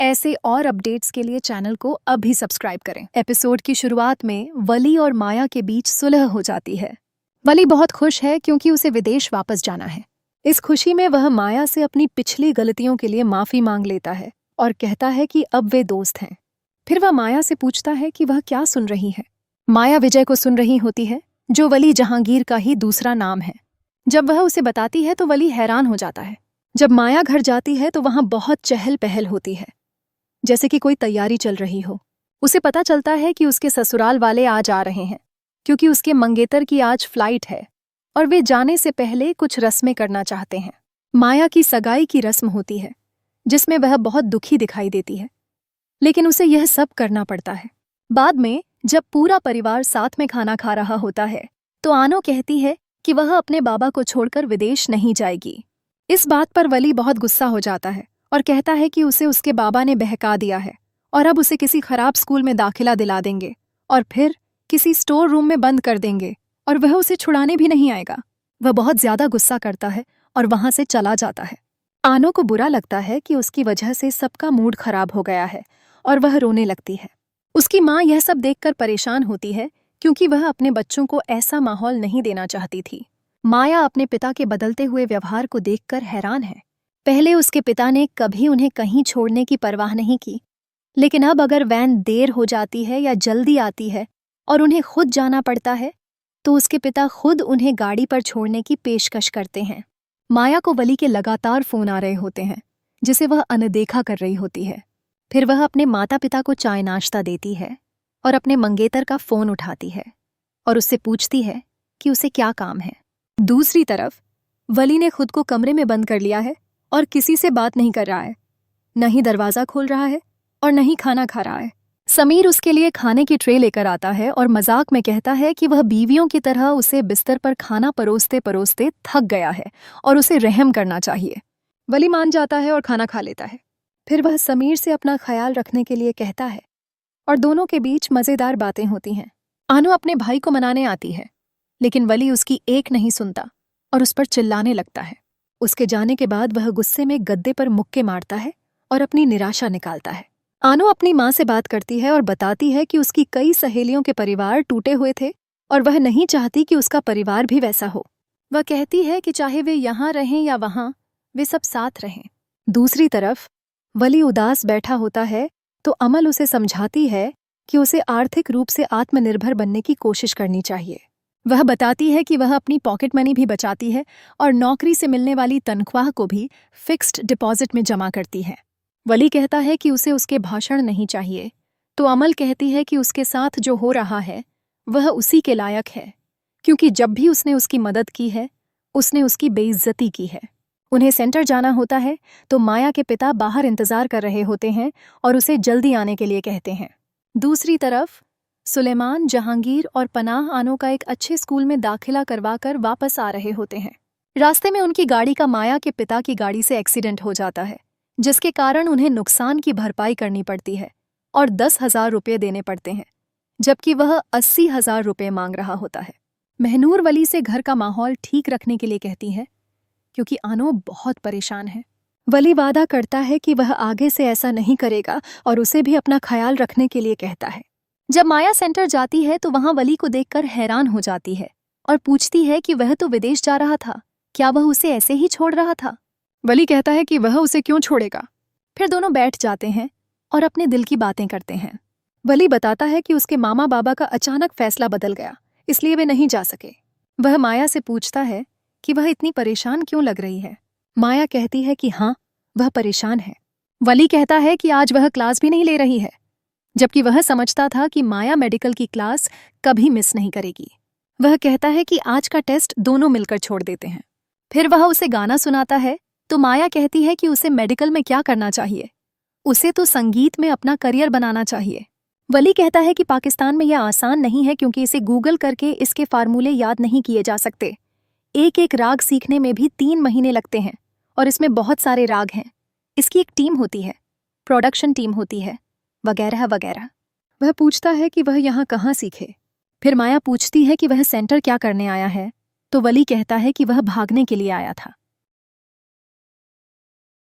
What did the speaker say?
ऐसे और अपडेट्स के लिए चैनल को अभी सब्सक्राइब करें। एपिसोड की शुरुआत में वली और माया के बीच सुलह हो जाती है। वली बहुत खुश है क्योंकि उसे विदेश वापस जाना है। इस खुशी में वह माया से अपनी पिछली गलतियों के लिए माफी मांग लेता है और कहता है कि अब वे दोस्त हैं। फिर वह माया से पूछता है कि वह क्या सुन रही है। माया विजय को सुन रही होती है, जो वली जहांगीर का ही दूसरा नाम है। जब वह उसे बताती है तो वली हैरान हो जाता है। जब माया घर जाती है तो वहां बहुत चहल पहल होती है, जैसे कि कोई तैयारी चल रही हो। उसे पता चलता है कि उसके ससुराल वाले आज आ रहे हैं, क्योंकि उसके मंगेतर की आज फ्लाइट है और वे जाने से पहले कुछ रस्में करना चाहते हैं। माया की सगाई की रस्म होती है, जिसमें वह बहुत दुखी दिखाई देती है, लेकिन उसे यह सब करना पड़ता है। बाद में जब पूरा परिवार साथ में खाना खा रहा होता है तो आनो कहती है कि वह अपने बाबा को छोड़कर विदेश नहीं जाएगी। इस बात पर वली बहुत गुस्सा हो जाता है और कहता है कि उसे उसके बाबा ने बहका दिया है और अब उसे किसी खराब स्कूल में दाखिला दिला देंगे और फिर किसी स्टोर रूम में बंद कर देंगे और वह उसे छुड़ाने भी नहीं आएगा। वह बहुत ज्यादा गुस्सा करता है और वहां से चला जाता है। आनो को बुरा लगता है कि उसकी वजह से सबका मूड खराब हो गया है और वह रोने लगती है। उसकी माँ यह सब देखकर परेशान होती है, क्योंकि वह अपने बच्चों को ऐसा माहौल नहीं देना चाहती थी। माया अपने पिता के बदलते हुए व्यवहार को देखकर हैरान है। पहले उसके पिता ने कभी उन्हें कहीं छोड़ने की परवाह नहीं की, लेकिन अब अगर वैन देर हो जाती है या जल्दी आती है और उन्हें खुद जाना पड़ता है तो उसके पिता खुद उन्हें गाड़ी पर छोड़ने की पेशकश करते हैं। माया को वली के लगातार फोन आ रहे होते हैं, जिसे वह अनदेखा कर रही होती है। फिर वह अपने माता पिता को चाय नाश्ता देती है और अपने मंगेतर का फोन उठाती है और उससे पूछती है कि उसे क्या काम है। दूसरी तरफ वली ने खुद को कमरे में बंद कर लिया है और किसी से बात नहीं कर रहा है, न ही दरवाज़ा खोल रहा है और न ही खाना खा रहा है। समीर उसके लिए खाने की ट्रे लेकर आता है और मजाक में कहता है कि वह बीवियों की तरह उसे बिस्तर पर खाना परोसते परोसते थक गया है और उसे रहम करना चाहिए। वली मान जाता है और खाना खा लेता है। फिर वह समीर से अपना ख्याल रखने के लिए कहता है और दोनों के बीच मज़ेदार बातें होती हैं। आनो अपने भाई को मनाने आती है, लेकिन वली उसकी एक नहीं सुनता और उस पर चिल्लाने लगता है। उसके जाने के बाद वह गुस्से में गद्दे पर मुक्के मारता है और अपनी निराशा निकालता है। आनो अपनी माँ से बात करती है और बताती है कि उसकी कई सहेलियों के परिवार टूटे हुए थे और वह नहीं चाहती कि उसका परिवार भी वैसा हो। वह कहती है कि चाहे वे यहाँ रहें या वहाँ, वे सब साथ रहें। दूसरी तरफ वली उदास बैठा होता है तो अमल उसे समझाती है कि उसे आर्थिक रूप से आत्मनिर्भर बनने की कोशिश करनी चाहिए। वह बताती है कि वह अपनी पॉकेट मनी भी बचाती है और नौकरी से मिलने वाली तनख्वाह को भी फिक्स्ड डिपॉजिट में जमा करती है। वली कहता है कि उसे उसके भाषण नहीं चाहिए, तो अमल कहती है कि उसके साथ जो हो रहा है वह उसी के लायक है, क्योंकि जब भी उसने उसकी मदद की है उसने उसकी बेइज्जती की है। उन्हें सेंटर जाना होता है तो माया के पिता बाहर इंतजार कर रहे होते हैं और उसे जल्दी आने के लिए कहते हैं। दूसरी तरफ सुलेमान, जहांगीर और पनाह आनो का एक अच्छे स्कूल में दाखिला करवाकर वापस आ रहे होते हैं। रास्ते में उनकी गाड़ी का माया के पिता की गाड़ी से एक्सीडेंट हो जाता है, जिसके कारण उन्हें नुकसान की भरपाई करनी पड़ती है और 10,000 रुपये देने पड़ते हैं, जबकि वह 80,000 रुपये मांग रहा होता है। महनूर वली से घर का माहौल ठीक रखने के लिए कहती है, क्योंकि आनो बहुत परेशान है। वली वादा करता है कि वह आगे से ऐसा नहीं करेगा और उसे भी अपना ख्याल रखने के लिए कहता है। जब माया सेंटर जाती है तो वहां वली को देखकर हैरान हो जाती है और पूछती है कि वह तो विदेश जा रहा था, क्या वह उसे ऐसे ही छोड़ रहा था? वली कहता है कि वह उसे क्यों छोड़ेगा। फिर दोनों बैठ जाते हैं और अपने दिल की बातें करते हैं। वली बताता है कि उसके मामा बाबा का अचानक फैसला बदल गया, इसलिए वे नहीं जा सके। वह माया से पूछता है कि वह इतनी परेशान क्यों लग रही है। माया कहती है कि हाँ, वह परेशान है। वली कहता है कि आज वह क्लास भी नहीं ले रही है, जबकि वह समझता था कि माया मेडिकल की क्लास कभी मिस नहीं करेगी। वह कहता है कि आज का टेस्ट दोनों मिलकर छोड़ देते हैं। फिर वह उसे गाना सुनाता है तो माया कहती है कि उसे मेडिकल में क्या करना चाहिए, उसे तो संगीत में अपना करियर बनाना चाहिए। वली कहता है कि पाकिस्तान में यह आसान नहीं है, क्योंकि इसे गूगल करके इसके फार्मूले याद नहीं किए जा सकते। एक एक राग सीखने में भी 3 महीने लगते हैं और इसमें बहुत सारे राग हैं। इसकी एक टीम होती है, प्रोडक्शन टीम होती है, वगैरह वगैरह। वह पूछता है कि वह यहाँ कहाँ सीखे। फिर माया पूछती है कि वह सेंटर क्या करने आया है, तो वली कहता है कि वह भागने के लिए आया था।